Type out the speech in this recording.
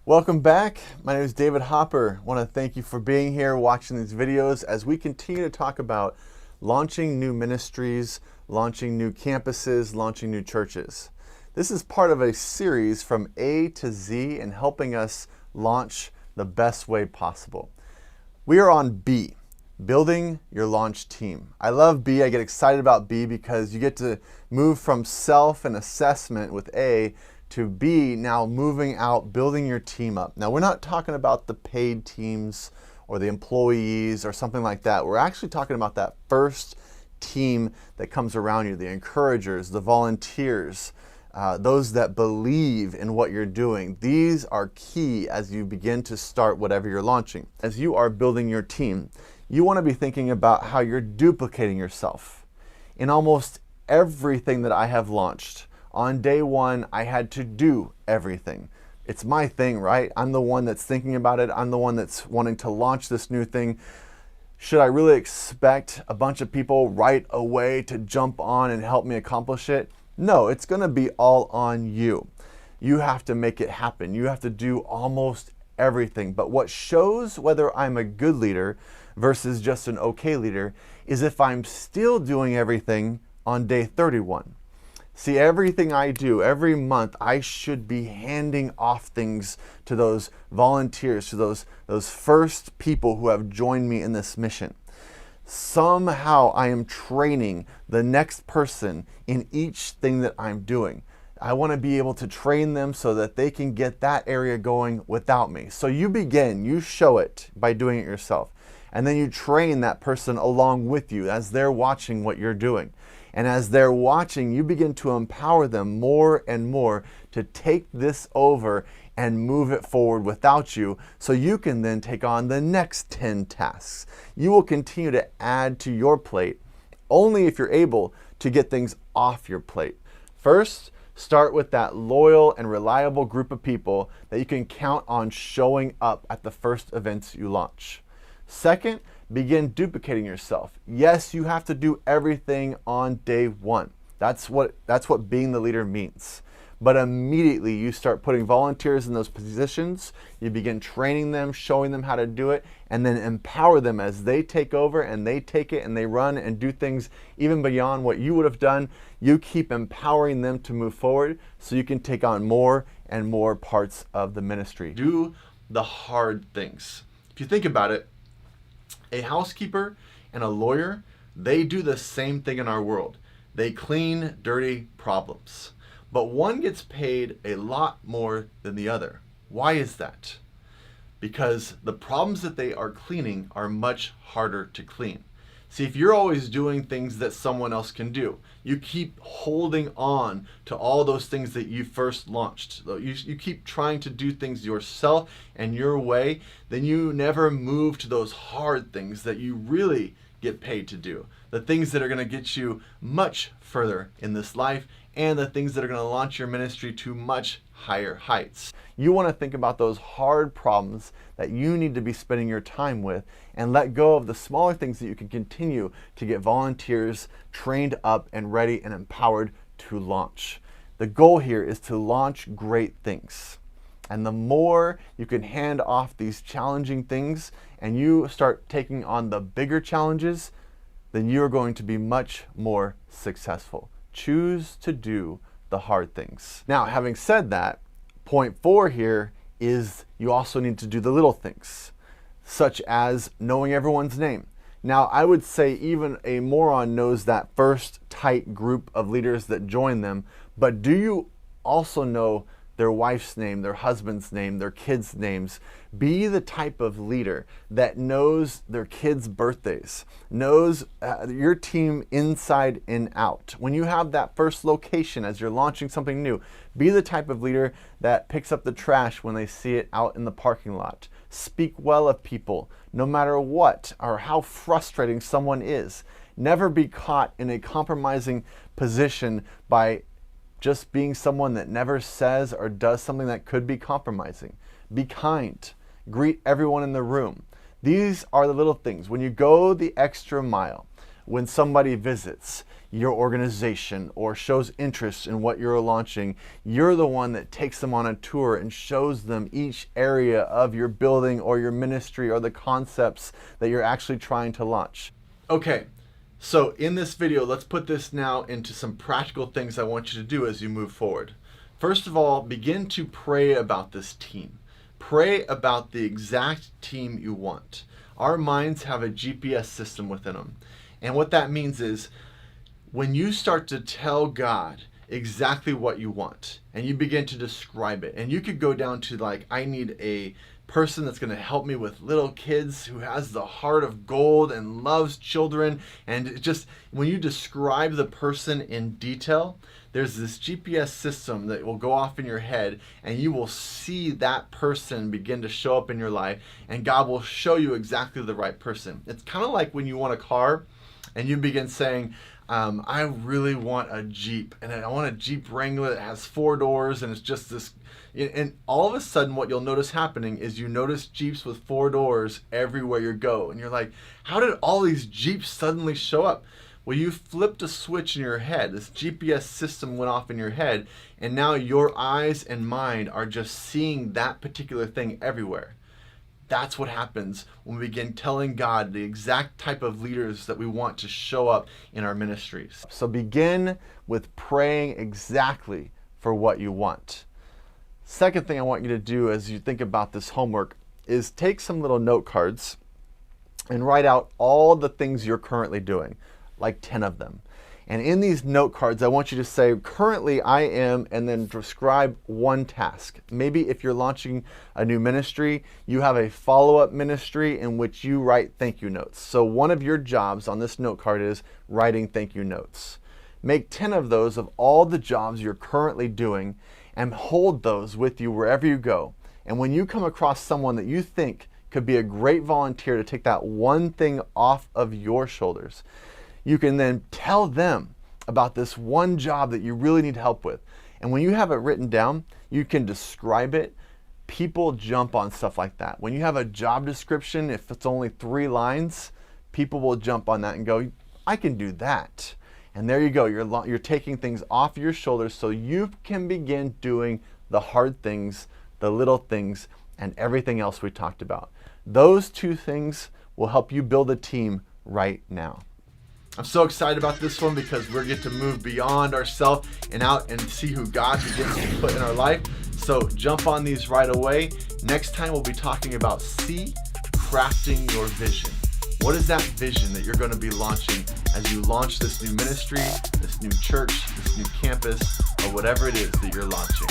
Welcome back. My name is David Hopper. I want to thank you for being here, watching these videos as we continue to talk about launching new ministries, launching new campuses, launching new churches. This is part of a series from A to Z in helping us launch the best way possible. We are on B, building your launch team. I love B. I get excited about B because you get to move from self and assessment with A to B, now moving out, building your team up. Now, we're not talking about the paid teams or the employees or something like that. We're actually talking about that first team that comes around you, the encouragers, the volunteers, those that believe in what you're doing. These are key as you begin to start whatever you're launching. As you are building your team, you want to be thinking about how you're duplicating yourself. In almost everything that I have launched, on day one, I had to do everything. It's my thing, right? I'm the one that's thinking about it. I'm the one that's wanting to launch this new thing. Should I really expect a bunch of people right away to jump on and help me accomplish it? No, it's going to be all on you. You have to make it happen. You have to do almost everything. But what shows whether I'm a good leader versus just an okay leader is if I'm still doing everything on day 31. See, everything I do, every month, I should be handing off things to those volunteers, to those first people who have joined me in this mission. Somehow I am training the next person in each thing that I'm doing. I want to be able to train them so that they can get that area going without me. So you begin, you show it by doing it yourself. And then you train that person along with you as they're watching what you're doing. And as they're watching, you begin to empower them more and more to take this over and move it forward without you, so you can then take on the next 10 tasks. You will continue to add to your plate only if you're able to get things off your plate. First, start with that loyal and reliable group of people that you can count on showing up at the first events you launch. Second, begin duplicating yourself. Yes, you have to do everything on day one. That's what being the leader means. But immediately you start putting volunteers in those positions, you begin training them, showing them how to do it, and then empower them as they take over and they take it and they run and do things even beyond what you would have done. You keep empowering them to move forward so you can take on more and more parts of the ministry. Do the hard things. If you think about it, a housekeeper and a lawyer, they do the same thing in our world. They clean dirty problems. But one gets paid a lot more than the other. Why is that? Because the problems that they are cleaning are much harder to clean. See, if you're always doing things that someone else can do, you keep holding on to all those things that you first launched. You keep trying to do things yourself and your way, then you never move to those hard things that you really get paid to do. The things that are going to get you much further in this life and the things that are going to launch your ministry to much higher heights. You want to think about those hard problems that you need to be spending your time with and let go of the smaller things that you can continue to get volunteers trained up and ready and empowered to launch. The goal here is to launch great things. And the more you can hand off these challenging things and you start taking on the bigger challenges, then you're going to be much more successful. Choose to do the hard things. Now, having said that, point 4 here is you also need to do the little things, such as knowing everyone's name. Now, I would say even a moron knows that first tight group of leaders that join them, but do you also know their wife's name, their husband's name, their kids' names? Be the type of leader that knows their kids' birthdays, knows your team inside and out. When you have that first location as you're launching something new, be the type of leader that picks up the trash when they see it out in the parking lot. Speak well of people, no matter what or how frustrating someone is. Never be caught in a compromising position by just being someone that never says or does something that could be compromising. Be kind. Greet everyone in the room. These are the little things. When you go the extra mile, when somebody visits, your organization or shows interest in what you're launching, you're the one that takes them on a tour and shows them each area of your building or your ministry or the concepts that you're actually trying to launch. Okay, so in this video, let's put this now into some practical things I want you to do as you move forward. First of all, begin to pray about this team. Pray about the exact team you want. Our minds have a GPS system within them. And what that means is when you start to tell God exactly what you want and you begin to describe it, and you could go down to like, I need a person that's going to help me with little kids who has the heart of gold and loves children. And it just, when you describe the person in detail, there's this GPS system that will go off in your head and you will see that person begin to show up in your life, and God will show you exactly the right person. It's kind of like when you want a car and you begin saying, I really want a Jeep, and I want a Jeep Wrangler that has 4 doors, and it's just this, and all of a sudden what you'll notice happening is you notice Jeeps with 4 doors everywhere you go, and you're like, how did all these Jeeps suddenly show up? Well, you flipped a switch in your head. This GPS system went off in your head, and now your eyes and mind are just seeing that particular thing everywhere. That's what happens when we begin telling God the exact type of leaders that we want to show up in our ministries. So begin with praying exactly for what you want. Second thing I want you to do as you think about this homework is take some little note cards and write out all the things you're currently doing, like 10 of them. And in these note cards, I want you to say, currently I am, and then describe one task. Maybe if you're launching a new ministry, you have a follow-up ministry in which you write thank you notes. So one of your jobs on this note card is writing thank you notes. Make 10 of those of all the jobs you're currently doing and hold those with you wherever you go. And when you come across someone that you think could be a great volunteer to take that one thing off of your shoulders, you can then tell them about this one job that you really need help with. And when you have it written down, you can describe it. People jump on stuff like that. When you have a job description, if it's only 3 lines, people will jump on that and go, I can do that. And there you go. You're taking things off your shoulders so you can begin doing the hard things, the little things, and everything else we talked about. Those 2 things will help you build a team right now. I'm so excited about this one because we're get to move beyond ourselves and out and see who God begins to put in our life. So jump on these right away. Next time we'll be talking about C, crafting your vision. What is that vision that you're going to be launching as you launch this new ministry, this new church, this new campus, or whatever it is that you're launching?